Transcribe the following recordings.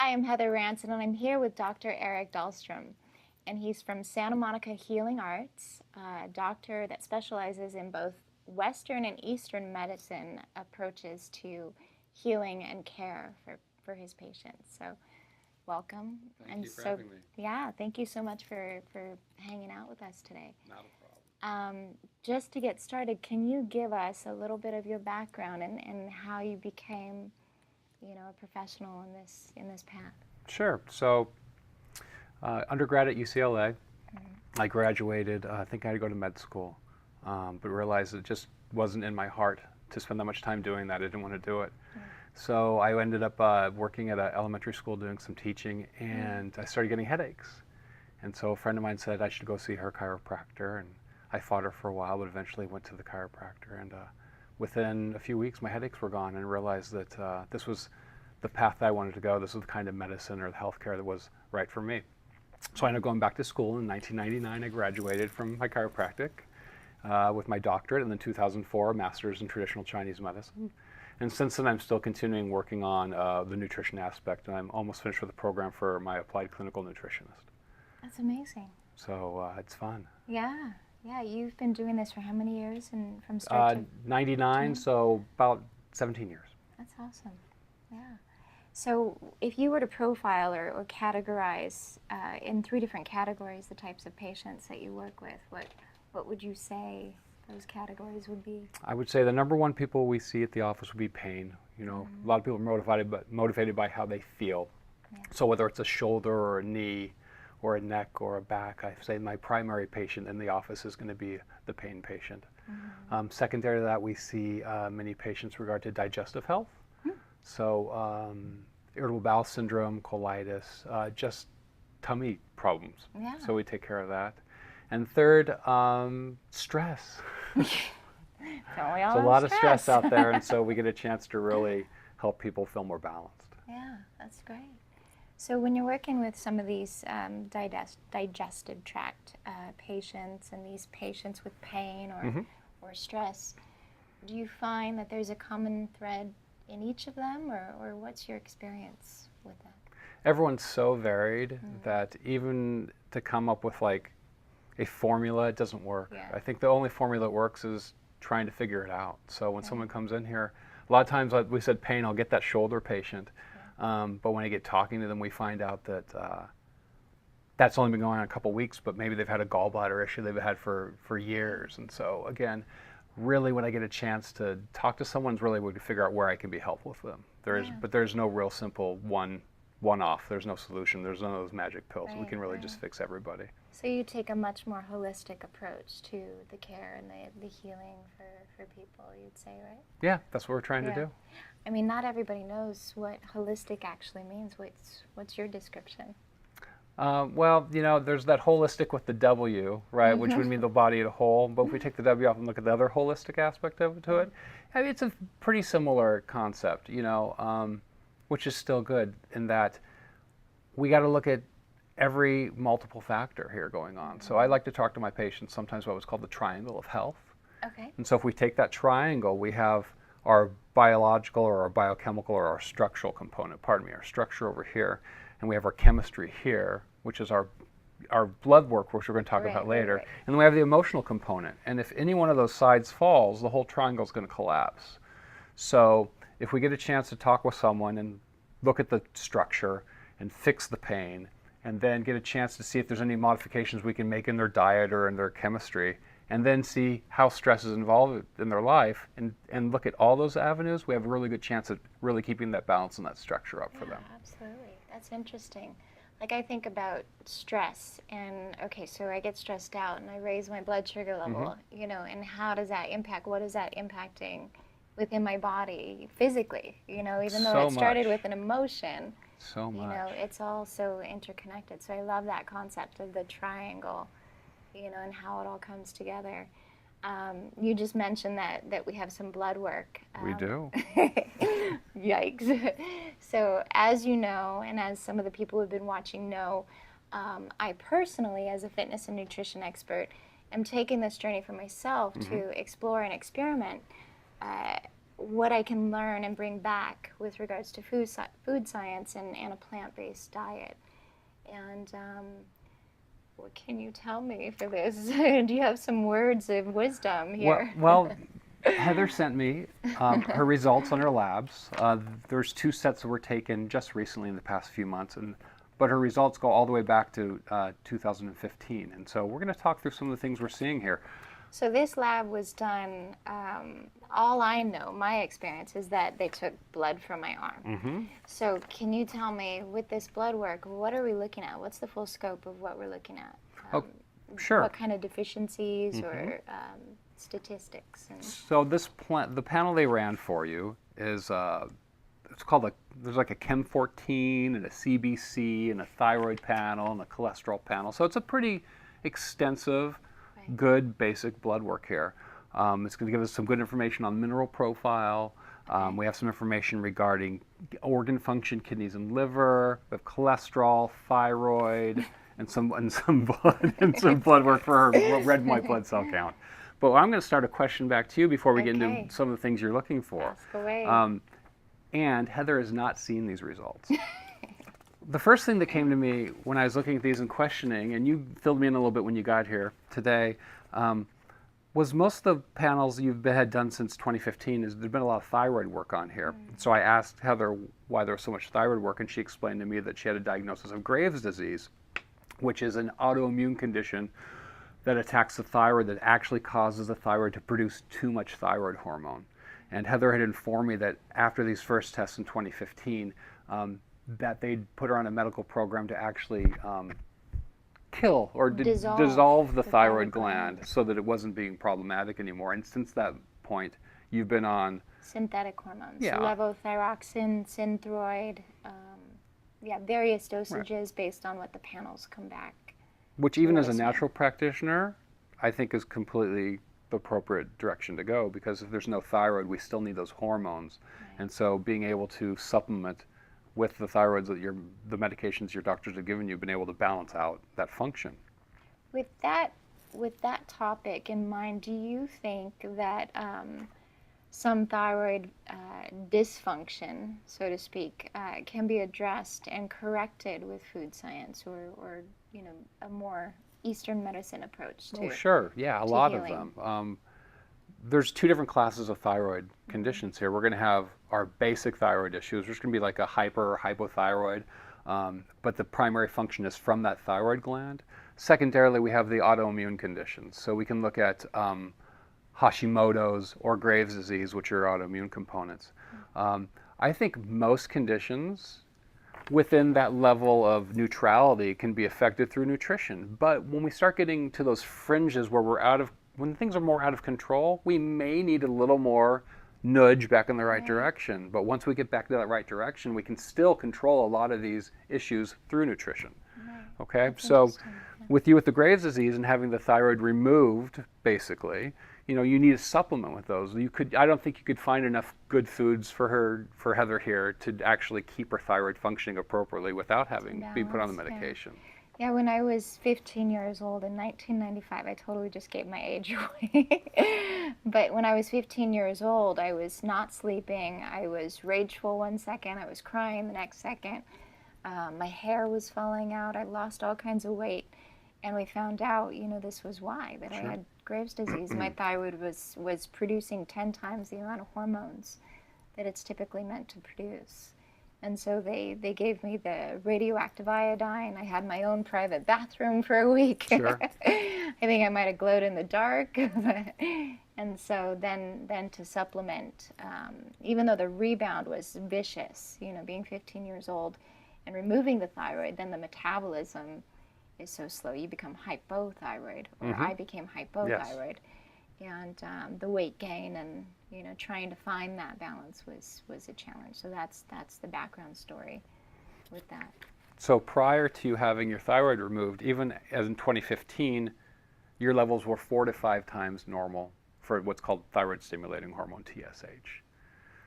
Hi, I'm Heather Ranson, and I'm here with Dr. Eric Dahlstrom, and he's from Santa Monica Healing Arts, a doctor that specializes in both Western and Eastern medicine approaches to healing and care for his patients. So, welcome. Thank you for having me. Yeah, thank you so much for hanging out with us today. Not a problem. Just to get started, can you give us a little bit of your background and how you became a professional in this path? Sure. So, undergrad at UCLA, I graduated. I think I had to go to med school, but realized it just wasn't in my heart to spend that much time doing that. I didn't want to do it. So I ended up working at an elementary school doing some teaching, and I started getting headaches. And so a friend of mine said I should go see her chiropractor, and I fought her for a while, but eventually went to the chiropractor. And within a few weeks, my headaches were gone, and realized that this was the path that I wanted to go. This was the kind of medicine or the healthcare that was right for me. So I ended up going back to school. In 1999, I graduated from my chiropractic with my doctorate, and then 2004, a master's in traditional Chinese medicine. And since then, I'm still continuing working on the nutrition aspect, and I'm almost finished with the program for my applied clinical nutritionist. That's amazing. So it's fun. Yeah, yeah. You've been doing this for how many years, and from start to 99, so about 17 years. That's awesome. Yeah. So if you were to profile or categorize in 3 different categories the types of patients that you work with, what would you say those categories would be? I would say the number one people we see at the office would be pain. You know, a lot of people are motivated by how they feel. Yeah. So whether it's a shoulder or a knee or a neck or a back, I say my primary patient in the office is going to be the pain patient. Secondary to that, we see many patients with regard to digestive health. So irritable bowel syndrome, colitis, just tummy problems. Yeah. So we take care of that. And third, stress. Don't we all There's a have lot of stress out there, and so we get a chance to really help people feel more balanced. Yeah, that's great. So when you're working with some of these digestive tract patients and these patients with pain or stress, do you find that there's a common thread in each of them, or what's your experience with that? Everyone's so varied that even to come up with like a formula, it doesn't work. Yeah. I think the only formula that works is trying to figure it out. So when someone comes in here, a lot of times, like we said, pain, I'll get that shoulder patient. But when I get talking to them, we find out that that's only been going on a couple weeks, but maybe they've had a gallbladder issue they've had for years. And so again, really when I get a chance to talk to someone, is really to figure out where I can be helpful with them. But there's no real simple one-off. There's no solution. There's none of those magic pills. We can really just fix everybody. So you take a much more holistic approach to the care and the healing for people, you'd say, right? Yeah, that's what we're trying to do. I mean, not everybody knows what holistic actually means. What's your description? Well, you know, there's that holistic with the W, right, which would mean the body as a whole. But if we take the W off and look at the other holistic aspect of it, I mean, it's a pretty similar concept, you know, which is still good in that we got to look at every multiple factor here going on. So I like to talk to my patients sometimes about what's called the triangle of health. Okay. And so if we take that triangle, we have our biological or our biochemical or our structural component, our structure over here, and we have our chemistry here, which is our blood work, which we're going to talk about later, and then we have the emotional component. And if any one of those sides falls, the whole triangle is going to collapse. So if we get a chance to talk with someone and look at the structure and fix the pain, and then get a chance to see if there's any modifications we can make in their diet or in their chemistry, and then see how stress is involved in their life, and look at all those avenues, we have a really good chance of really keeping that balance and that structure up for them. Absolutely. That's interesting. Like I think about stress, and okay, so I get stressed out and I raise my blood sugar level, you know, and how does that impact, what is that impacting within my body physically, you know, even though it started with an emotion. So much. You know, it's all so interconnected. So I love that concept of the triangle, you know, and how it all comes together. You just mentioned that we have some blood work. We do. Yikes. So as you know, and as some of the people who've been watching know, I personally, as a fitness and nutrition expert, am taking this journey for myself to explore and experiment what I can learn and bring back with regards to food science and a plant-based diet. And what can you tell me for this? Do you have some words of wisdom here? Well, Heather sent me her results on her labs. There's 2 sets that were taken just recently in the past few months, but her results go all the way back to 2015. And so we're going to talk through some of the things we're seeing here. So this lab was done, all I know, my experience is that they took blood from my arm. Mm-hmm. So can you tell me, with this blood work, what are we looking at? What's the full scope of what we're looking at? Sure. What kind of deficiencies or statistics? So the panel they ran for you is, it's called there's like a Chem 14 and a CBC and a thyroid panel and a cholesterol panel. So it's a pretty extensive, good basic blood work here. It's going to give us some good information on mineral profile. We have some information regarding organ function, kidneys and liver. We have cholesterol, thyroid, and some blood work for her red and white blood cell count. But I'm going to start a question back to you before we get into some of the things you're looking for. Ask away. And Heather has not seen these results. The first thing that came to me when I was looking at these and questioning, and you filled me in a little bit when you got here today, was most of the panels you've had done since 2015, there's been a lot of thyroid work on here. So I asked Heather why there was so much thyroid work, and she explained to me that she had a diagnosis of Graves' disease, which is an autoimmune condition that attacks the thyroid that actually causes the thyroid to produce too much thyroid hormone. And Heather had informed me that after these first tests in 2015, that they'd put her on a medical program to actually kill or dissolve the thyroid gland so that it wasn't being problematic anymore. And since that point, you've been on synthetic hormones, yeah. levothyroxine, Synthroid, various dosages based on what the panels come back. Which even as a natural practitioner, I think is completely the appropriate direction to go, because if there's no thyroid, we still need those hormones. And so being able to supplement with the thyroids that the medications your doctors have given you, been able to balance out that function. With that topic in mind, do you think that some thyroid dysfunction, so to speak, can be addressed and corrected with food science or a more Eastern medicine approach to sure, yeah, a lot healing? of them. There's 2 different classes of thyroid conditions here. We're going to have our basic thyroid issues, which can be like a hyper or hypothyroid, but the primary function is from that thyroid gland. Secondarily, we have the autoimmune conditions. So we can look at Hashimoto's or Graves' disease, which are autoimmune components. I think most conditions within that level of neutrality can be affected through nutrition. But when we start getting to those fringes where when things are more out of control, we may need a little more nudge back in the right direction. But once we get back to that right direction, we can still control a lot of these issues through nutrition. Okay, so with the Graves' disease and having the thyroid removed, basically, you need a supplement with those. I don't think you could find enough good foods for Heather here to actually keep her thyroid functioning appropriately without having be put on the medication. Yeah, when I was 15 years old in 1995, I totally just gave my age away. But when I was 15 years old, I was not sleeping. I was rageful one second. I was crying the next second. My hair was falling out. I lost all kinds of weight. And we found out, this was why, that I had Graves' disease. My thyroid was producing 10 times the amount of hormones that it's typically meant to produce. And so they gave me the radioactive iodine. I had my own private bathroom for a week. Sure. I think I might have glowed in the dark. And so then to supplement, even though the rebound was vicious, being 15 years old and removing the thyroid, then the metabolism is so slow. You become hypothyroid, or I became hypothyroid. Yes. And the weight gain and trying to find that balance was a challenge. So that's the background story with that. So prior to having your thyroid removed, even as in 2015, your levels were 4 to 5 times normal for what's called thyroid stimulating hormone, TSH.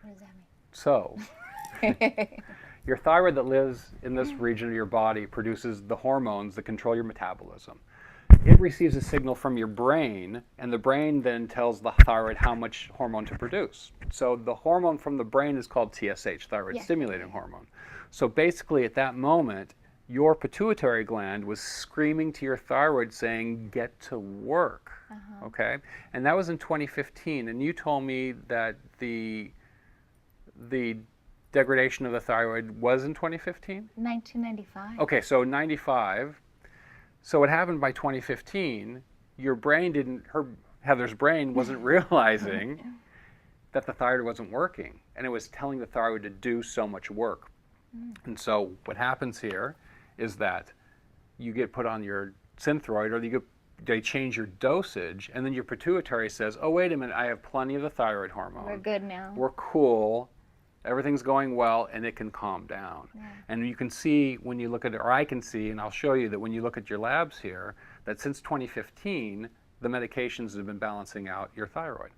What does that mean? So your thyroid that lives in this region of your body produces the hormones that control your metabolism. it receives a signal from your brain, and the brain then tells the thyroid how much hormone to produce. So the hormone from the brain is called TSH, thyroid stimulating hormone. So basically at that moment, your pituitary gland was screaming to your thyroid saying, get to work, okay? And that was in 2015, and you told me that the degradation of the thyroid was in 2015? 1995. Okay, so 95. So what happened by 2015, your brain Heather's brain wasn't realizing that the thyroid wasn't working, and it was telling the thyroid to do so much work. And so what happens here is that you get put on your Synthroid, or they change your dosage, and then your pituitary says, oh, wait a minute, I have plenty of the thyroid hormone. We're good now. We're cool. Everything's going well, and it can calm down. And you can see when you look at it, or I can see, and I'll show you that when you look at your labs here, that since 2015, the medications have been balancing out your thyroid.